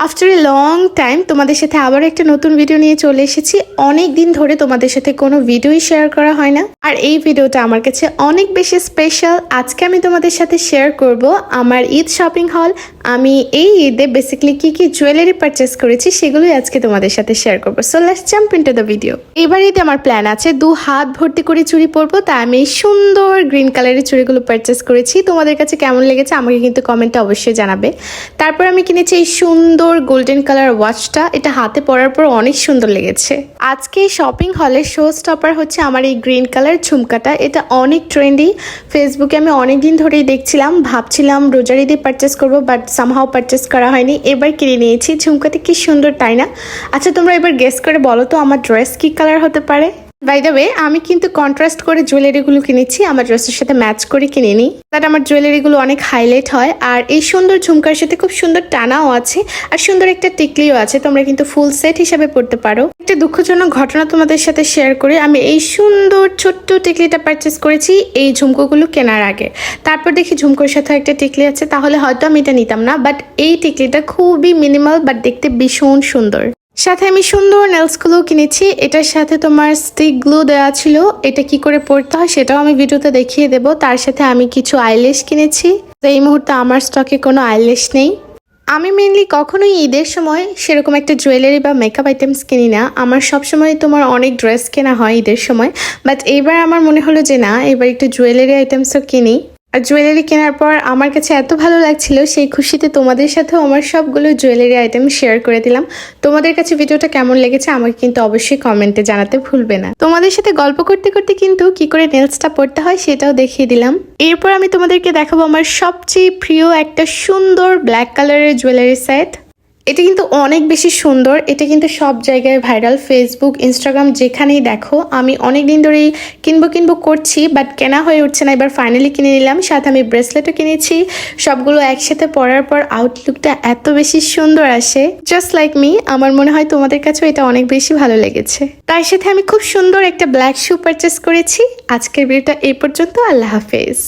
After a long time তোমাদের সাথে আবার একটা নতুন ভিডিও নিয়ে চলে এসেছি। অনেক দিন ধরে তোমাদের সাথে কোনো ভিডিওই শেয়ার করা হয় না, আর এই ভিডিওটা আমার কাছে অনেক বেশি স্পেশাল। আজকে আমি তোমাদের সাথে শেয়ার করব আমার ঈদ শপিং হল। আমি এই ঈদে বেসিক্যালি কি কি জুয়েলারি পারচেস করেছি সেগুলোই আজকে তোমাদের সাথে শেয়ার করবো। So let's jump into the video. এবার ঈদে আমার প্ল্যান আছে 2 হাত ভর্তি করে চুড়ি পরবো, তাই আমি এই সুন্দর গ্রিন কালারের চুড়িগুলো পারচেস করেছি। তোমাদের কাছে কেমন লেগেছে আমাকে কিন্তু কমেন্টে অবশ্যই জানাবে। তারপর আমি কিনেছি এই সুন্দর গোল্ডেন কালার ওয়াচটা, এটা হাতে পরার পর অনেক সুন্দর লেগেছে। আজকে শপিং হলের শো স্টপার হচ্ছে আমার এই গ্রিন কালার ঝুমকাটা। এটা অনেক ট্রেন্ডি, ফেসবুকে আমি অনেক দিন ধরেই দেখছিলাম, ভাবছিলাম রোজার ঈদে পারচেস করবো, বাট সামহাও পারচেস করা হয়নি। এবার কিনে নিয়েছি। ঝুমকাটা কি সুন্দর তাই না? আচ্ছা তোমরা এবার গেস করে বলো তো আমার ড্রেস কি কালার হতে পারে। বাই দ্য ওয়ে, আমি কিন্তু কন্ট্রাস্ট করে জুয়েলারিগুলো কিনেছি, আমার ড্রেসের সাথে ম্যাচ করে কিনে নিই, বাট আমার জুয়েলারিগুলো অনেক হাইলাইট হয়। আর এই সুন্দর ঝুমকার সাথে খুব সুন্দর টানাও আছে, আর সুন্দর একটা টিকলিও আছে, তোমরা কিন্তু ফুল সেট হিসাবে পড়তে পারো। একটা দুঃখজনক ঘটনা তোমাদের সাথে শেয়ার করি, আমি এই সুন্দর ছোট্ট টিকলিটা পারচেস করেছি এই ঝুমকোগুলো কেনার আগে। তারপর দেখি ঝুমকোর সাথে একটা টিকলি আছে, তাহলে হয়তো আমি এটা নিতাম না, বাট এই টিকলিটা খুবই মিনিমাল বাট দেখতে ভীষণ সুন্দর। সাথে আমি সুন্দর নেলসগুলো কিনেছি, এটার সাথে তোমার স্টিক গ্লু দেওয়া ছিল, এটা কি করে পড়তে হয় সেটাও আমি ভিডিওতে দেখিয়ে দেব। তার সাথে আমি কিছু আইল্যাশ কিনেছি, তো এই মুহূর্তে আমার স্টকে কোনো আইল্যাশ নেই। আমি মেনলি কখনোই ঈদের সময় সেরকম একটা জুয়েলারি বা মেকআপ আইটেমস কিনি না, আমার সবসময় তোমার অনেক ড্রেস কেনা হয় ঈদের সময়, বাট এইবার আমার মনে হলো যে না, এবার একটু জুয়েলারি আইটেমসও কিনি। আর জুয়েলারি কেনার পর আমার কাছে এত ভালো লাগছিল, সেই খুশিতে তোমাদের সাথেও আমার সবগুলো জুয়েলারি আইটেম শেয়ার করে দিলাম। তোমাদের কাছে ভিডিওটা কেমন লেগেছে আমাকে কিন্তু অবশ্যই কমেন্টে জানাতে ভুলবে না। তোমাদের সাথে গল্প করতে করতে কিন্তু কি করে নেলসটা পড়তে হয় সেটাও দেখিয়ে দিলাম। এরপর আমি তোমাদেরকে দেখাবো আমার সবচেয়ে প্রিয় একটা সুন্দর ব্ল্যাক কালারের জুয়েলারি সেট। এটা কিন্তু অনেক বেশি সুন্দর, এটা কিন্তু সব জায়গায় ভাইরাল, ফেসবুক ইনস্টাগ্রাম যেখানেই দেখো। আমি অনেক দিন ধরেই কিনবো করছি, বাট কেনা হয়ে উঠছে না, এবার ফাইনালি কিনে নিলাম। সাথে আমি ব্রেসলেটও কিনেছি। সবগুলো একসাথে পরার পর আউটলুকটা এত বেশি সুন্দর আসে, জাস্ট লাইক মি। আমার মনে হয় তোমাদের কাছেও এটা অনেক বেশি ভালো লেগেছে। তার সাথে আমি খুব সুন্দর একটা ব্ল্যাক শু পারচেস করেছি। আজকের ভিডিওটা এই পর্যন্ত, আল্লাহ হাফেজ।